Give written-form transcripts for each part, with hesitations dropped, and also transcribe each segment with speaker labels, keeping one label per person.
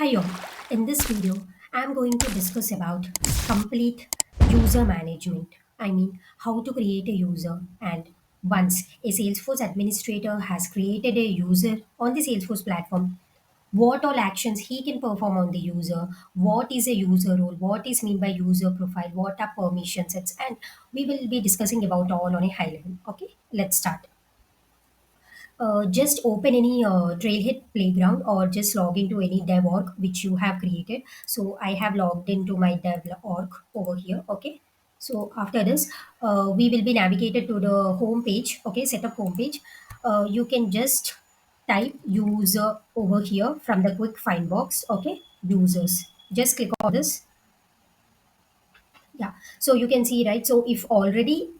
Speaker 1: Hi all. In this video, I'm going to discuss about complete user management. I mean, how to create a user. And once a Salesforce administrator has created a user on the Salesforce platform, what all actions he can perform on the user, what is a user role, what is mean by user profile, what are permission sets, and we will be discussing about all on a high level. Okay, let's start. Just open any Trailhead playground or just log into any dev org which you have created. So I have logged into my dev org over here. Okay. So after this, we will be navigated to the home page. Okay, setup home page. You can just type user over here from the quick find box. Okay, users. Just click on this. Yeah. So you can see, right? So if already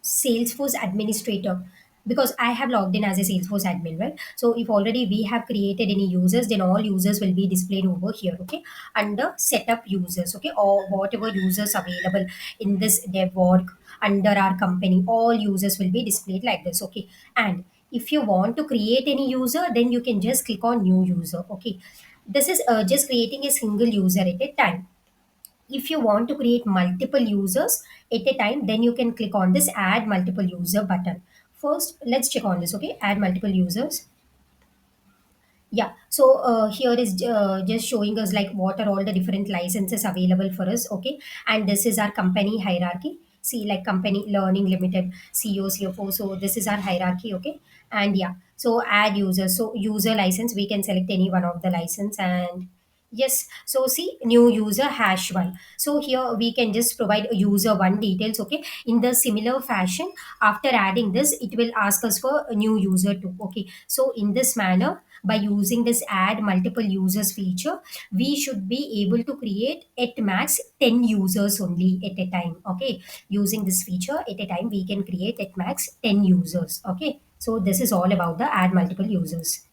Speaker 1: Salesforce Administrator, because I have logged in as a Salesforce admin, right? So if already we have created any users, then all users will be displayed over here, okay, under setup users, okay, or whatever users available in this dev org under our company, all users will be displayed like this, okay. And if you want to create any user, then you can just click on new user, okay. This is just creating a single user at a time. If you want to create multiple users at a time, then you can click on this add multiple user button. First, let's check on this, okay, add multiple users. Yeah, so here is just showing us like what are all the different licenses available for us, okay. And this is our company hierarchy. See, like company learning limited, CEO, CFO. So this is our hierarchy, okay. And yeah, so add users. So user license, we can select any one of the license. And yes, so see, new user hash one. So here we can just provide a user one details, okay. In the similar fashion, after adding this, it will ask us for a new user too, okay. So in this manner, by using this add multiple users feature, we should be able to create at max 10 users only at a time, okay. Using this feature at a time, we can create at max 10 users, okay. So this is all about the add multiple users.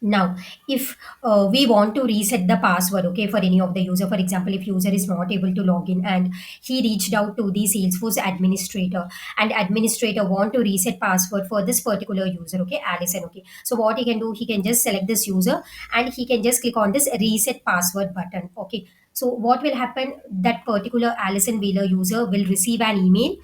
Speaker 1: Now, if we want to reset the password, okay, for any of the user, for example, if user is not able to log in and he reached out to the Salesforce administrator, and administrator want to reset password for this particular user, okay, Allison, okay. So what he can do, he can just select this user and he can just click on this reset password button, okay. So what will happen? That particular Allison Wheeler user will receive an email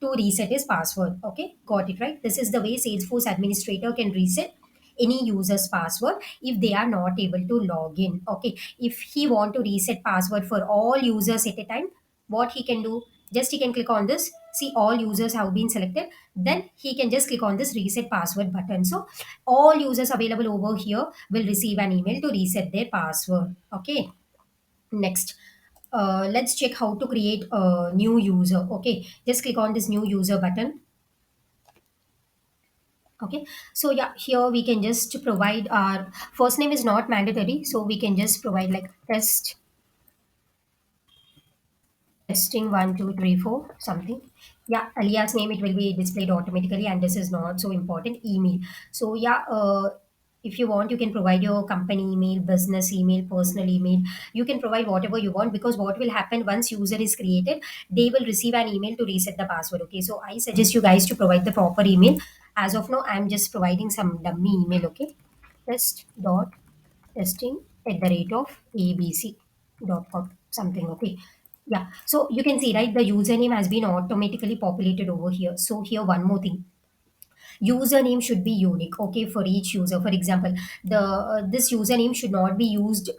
Speaker 1: to reset his password. Okay, got it right. This is the way Salesforce administrator can reset any user's password if they are not able to log in. Okay, if he want to reset password for all users at a time, what he can do? Just he can click on this. See, all users have been selected. Then he can just click on this reset password button. So all users available over here will receive an email to reset their password. Okay. Next, let's check how to create a new user. Okay, just click on this new user button. Okay, so yeah, here we can just provide our first name is not mandatory, so we can just provide like testing 1 2 3 4 something. Yeah, alias name, it will be displayed automatically, and this is not so important. Email. So yeah, if you want, you can provide your company email, business email, personal email. You can provide whatever you want, because what will happen once user is created, they will receive an email to reset the password. Okay, so I suggest you guys to provide the proper email. As of now, I'm just providing some dummy email. Okay, test dot testing at the rate of abc.com something, okay. Yeah, so you can see, right, the username has been automatically populated over here. So here one more thing, username should be unique, okay, for each user. For example, the this username should not be used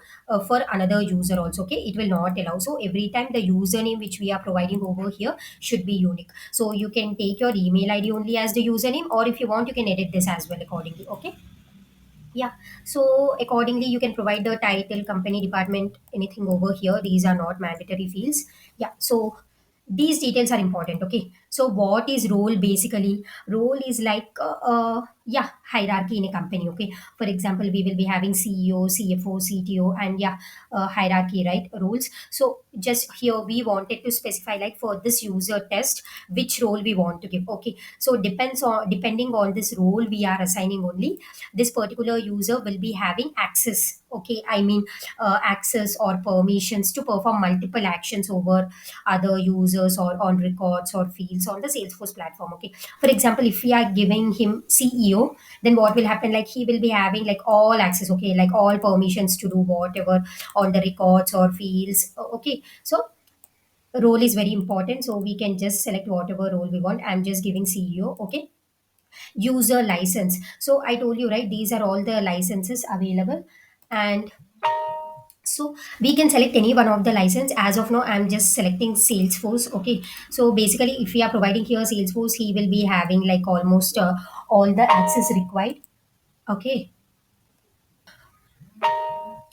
Speaker 1: for another user also, okay. It will not allow. So every time the username which we are providing over here should be unique. So you can take your email id only as the username, or if you want, you can edit this as well accordingly, okay. Yeah. So accordingly, you can provide the title, company, department, anything over here. These are not mandatory fields. Yeah. So these details are important. Okay. So what is role basically? Role is like yeah, hierarchy in a company. Okay. For example, we will be having CEO, CFO, CTO, and yeah, hierarchy, right? Roles. So just here we wanted to specify like for this user test which role we want to give. Okay. So depending on this role we are assigning only, this particular user will be having access, okay, I mean access or permissions to perform multiple actions over other users or on records or fields on the Salesforce platform. Okay, for example, if we are giving him CEO, then what will happen, like he will be having like all access, okay, like all permissions to do whatever on the records or fields. Okay, so role is very important, so we can just select whatever role we want. I'm just giving CEO. Okay, user license, so I told you, right, these are all the licenses available. And so we can select any one of the license. As of now, I'm just selecting Salesforce. Okay, so basically if we are providing here Salesforce, he will be having like almost all the access required. Okay,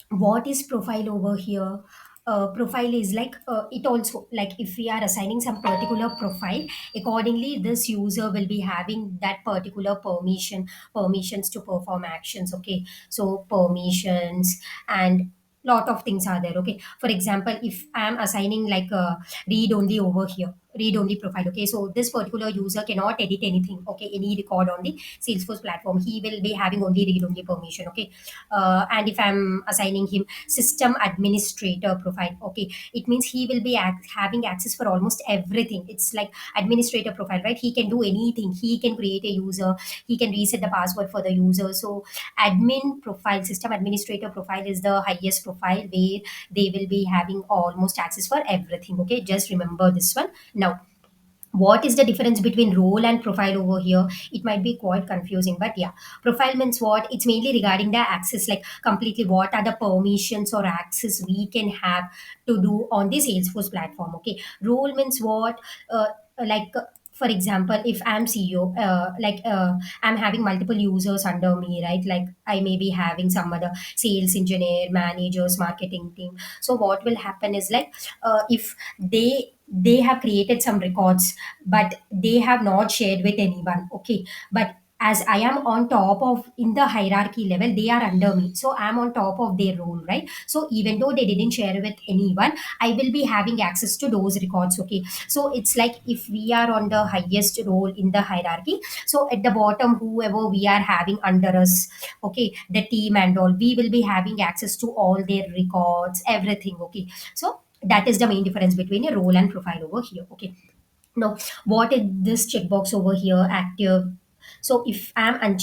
Speaker 1: what is profile over here? Profile is like it also, like if we are assigning some particular profile, accordingly this user will be having that particular permissions to perform actions. Okay, so permissions and lot of things are there. Okay, for example, if I'm assigning like a read only over here, read only profile. Okay, so this particular user cannot edit anything, okay, any record on the Salesforce platform, he will be having only read only permission. Okay, and if I'm assigning him system administrator profile, okay, it means he will be having access for almost everything. It's like administrator profile, right? He can do anything, he can create a user, he can reset the password for the user. So admin profile, system administrator profile is the highest profile where they will be having almost access for everything. Okay, just remember this one. Now, what is the difference between role and profile over here? It might be quite confusing, but yeah, profile means what? It's mainly regarding the access, like completely what are the permissions or access we can have to do on the Salesforce platform. Okay, role means what? Like for example, if I'm CEO, I'm having multiple users under me, right? Like I may be having some other sales engineer, managers, marketing team. So what will happen is like if they have created some records, but they have not shared with anyone. Okay, but as I am on top of in the hierarchy level, they are under me, so I'm on top of their role, right? So even though they didn't share with anyone, I will be having access to those records. Okay, so it's like if we are on the highest role in the hierarchy, so at the bottom whoever we are having under us, okay, the team and all, we will be having access to all their records, everything. Okay, so that is the main difference between a role and profile over here. Okay, now what is this checkbox over here? Active. So if I'm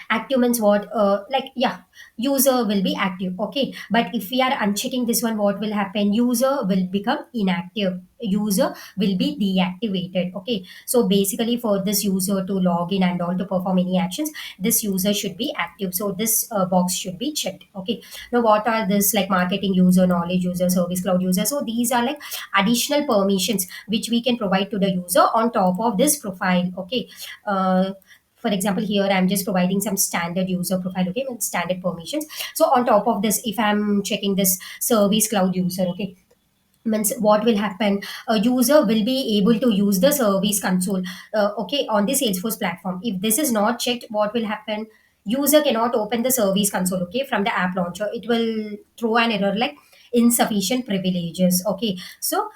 Speaker 1: active means what? Like yeah, user will be active. Okay, but if we are unchecking this one, what will happen? User will become inactive. User will be deactivated. Okay, so basically for this user to log in and all to perform any actions, this user should be active. So this box should be checked. Okay, now what are this, like marketing user, knowledge user, service cloud user? So these are like additional permissions which we can provide to the user on top of this profile. Okay, for example, here I'm just providing some standard user profile. Okay, with standard permissions. So on top of this, if I'm checking this service cloud user, okay, means what will happen, a user will be able to use the service console, okay, on the Salesforce platform. If this is not checked, what will happen? User cannot open the service console, okay, from the app launcher. It will throw an error like insufficient privileges. Okay, so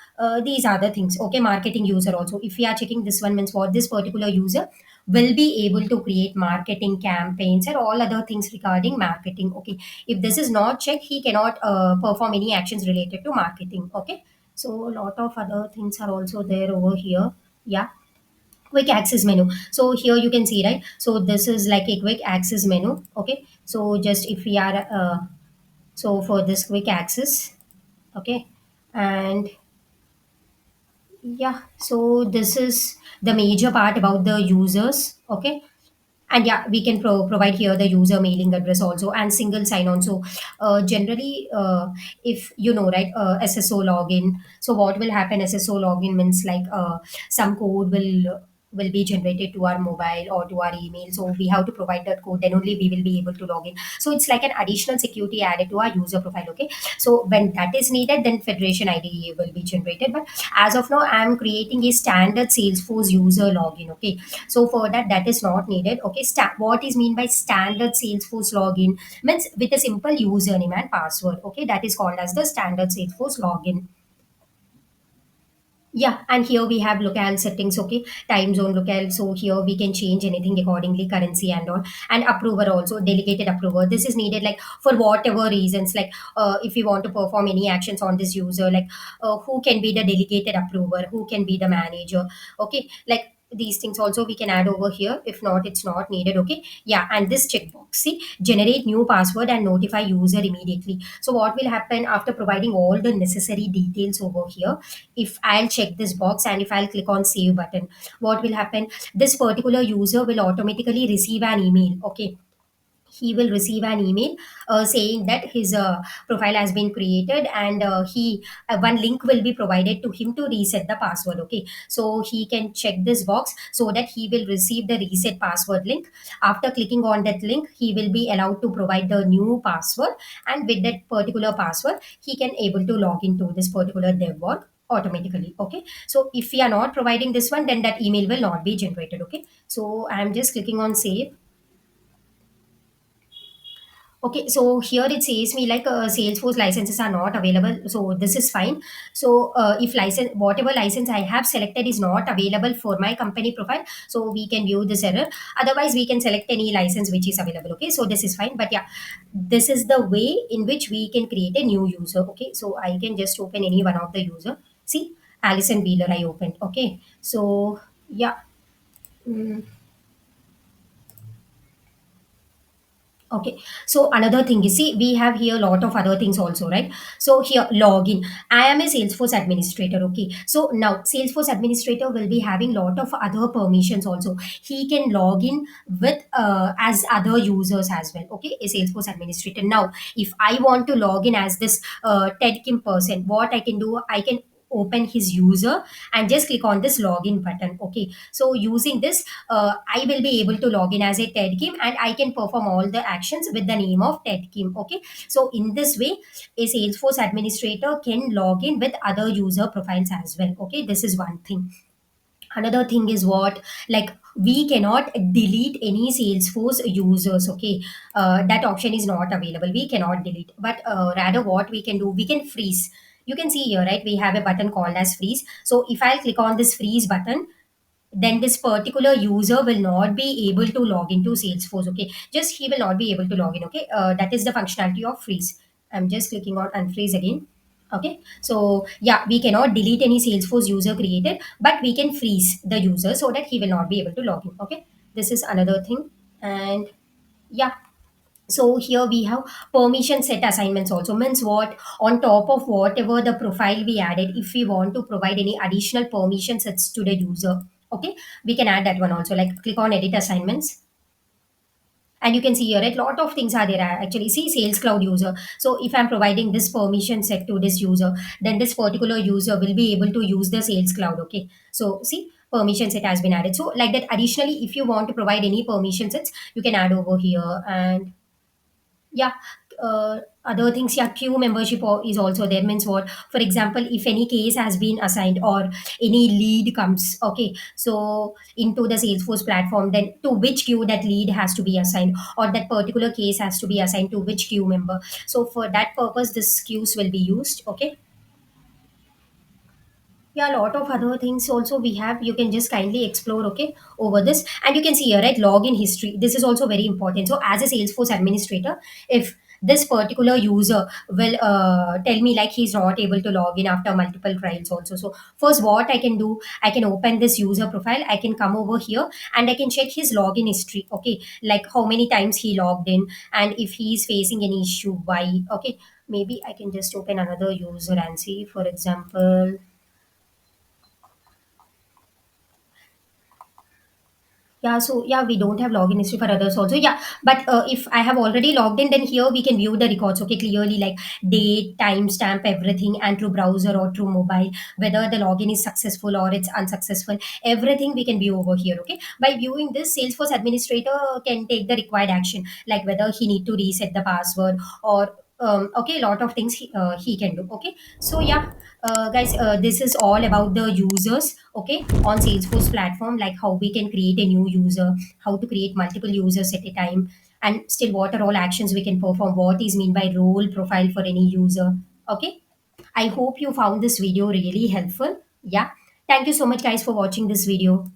Speaker 1: these are the things. Okay, marketing user also, if we are checking this one, means what? This particular user will be able to create marketing campaigns and all other things regarding marketing. Okay, if this is not checked, he cannot perform any actions related to marketing. Okay, so a lot of other things are also there over here. Yeah, quick access menu. So here you can see, right? So this is like a quick access menu. Okay, so just if we are so for this quick access, okay, and yeah, so this is the major part about the users. Okay, and yeah, we can provide here the user mailing address also and single sign on. So generally if you know, right, SSO login, so what will happen? SSO login means like some code will be generated to our mobile or to our email, so we have to provide that code, then only we will be able to log in. So it's like an additional security added to our user profile. Okay, so when that is needed, then federation ID will be generated. But as of now, I'm creating a standard Salesforce user login. Okay, so for that, that is not needed. Okay, what is mean by standard Salesforce login? Means with a simple username and password. Okay, that is called as the standard Salesforce login. Okay, so a lot of other things are also there over here. Yeah, we can provide here the user mailing address also and single sign on. So here you can see, right? So this is the major part about the users. Okay, so generally if you know, right, SSO login, so what will happen? SSO login means like some code will be generated to our mobile or to our email, so we have to provide that code, then only we will be able to log in. So it's like an additional security added to our user profile. Okay, so when that is needed, then federation ID will be generated. But as of now, I'm creating a standard Salesforce user login. Okay, so for that, that is not needed. Okay, standard Salesforce Yeah, and here we have locale settings, okay, time zone locale. So here we can change anything accordingly, currency and all, and approver also, delegated approver. This is needed like for whatever reasons, like if we want to perform any actions on this user, like who can be the delegated approver, who can be the manager, okay, like these things also we can add over here. If not, it's not needed, okay. Yeah, and this checkbox, see, generate new password and notify user immediately. So what will happen after providing all the necessary details over here? If I'll check this box and if I'll click on save button, what will happen? This particular user will automatically receive an email. Okay, he will receive an email saying that his profile has been created, and he one link will be provided to him to reset the password. Okay, so he can check this box so that he will receive the reset password link. After clicking on that link, he will be allowed to provide the new password, and with that particular password he can able to log into this particular dev work automatically. Okay, so if we are not providing this one, then that email will not be generated. Okay, so I'm just clicking on save. Okay, so here it says me like Salesforce licenses are not available. So this is fine. So if license, whatever license I have selected is not available for my company profile, so we can view this error. Otherwise, we can select any license which is available. Okay, so this is fine. But yeah, this is the way in which we can create a new user. Okay, so I can just open any one of the user. See, Alison Wheeler I opened. Okay, so yeah. Mm. Okay, so another thing is, see, we have here a lot of other things also, right? So here, login. I am a Salesforce administrator. Okay, so now Salesforce administrator will be having lot of other permissions also. He can log in with as other users as well. Okay, a Salesforce administrator. Now, if I want to log in as this Ted Kim person, what I can do, I can open his user and just click on this login button. Okay, so using this I will be able to log in as a Ted Kim, and I can perform all the actions with the name of Ted Kim. Okay, so in this way, a Salesforce administrator can log in with other user profiles as well. Okay, this is one thing. Another thing is what, like, we cannot delete any Salesforce users. Okay, that option is not available. We cannot delete, but rather what we can do, we can freeze. You can see here, right? We have a button called as freeze. So if I click on this freeze button, then this particular user will not be able to log into Salesforce. Okay, just he will not be able to log in. Okay, that is the functionality of freeze. I'm just clicking on unfreeze again. Okay, so yeah, we cannot delete any Salesforce user created, but we can freeze the user so that he will not be able to log in. Okay, this is another thing. And yeah, so here we have permission set assignments also. Means what, on top of whatever the profile we added, if we want to provide any additional permission sets to the user, okay, we can add that one also. Like, click on edit assignments, and you can see here, right, lot of things are there. Actually, see, sales cloud user. So if I'm providing this permission set to this user, then this particular user will be able to use the sales cloud. Okay, so see, permission set has been added. So like that, additionally, if you want to provide any permission sets, you can add over here. And yeah, other things, yeah, queue membership is also there. Means what, for example, if any case has been assigned or any lead comes, okay, so into the Salesforce platform, then to which queue that lead has to be assigned, or that particular case has to be assigned to which queue member. So for that purpose, this queues will be used. Okay, yeah, a lot of other things also we have. You can just kindly explore, okay, over this. And you can see here, right, login history. This is also very important. So as a Salesforce administrator, if this particular user will tell me like he's not able to log in after multiple trials also. So first what I can do, I can open this user profile. I can come over here and I can check his login history. Okay, like how many times he logged in, and if he's facing any issue, why. Okay, maybe I can just open another user and see, for example. Yeah, so yeah, we don't have login history for others also. Yeah, but if I have already logged in, then here we can view the records, okay, clearly, like date, timestamp, everything, and through browser or through mobile, whether the login is successful or it's unsuccessful, everything we can view over here. Okay, by viewing this, Salesforce administrator can take the required action, like whether he need to reset the password or okay, a lot of things he can do. Okay, so yeah, guys, this is all about the users, okay, on Salesforce platform, like how we can create a new user, how to create multiple users at a time, and still what are all actions we can perform, what is mean by role profile for any user. Okay, I hope you found this video really helpful. Yeah, Thank you so much, guys, for watching this video.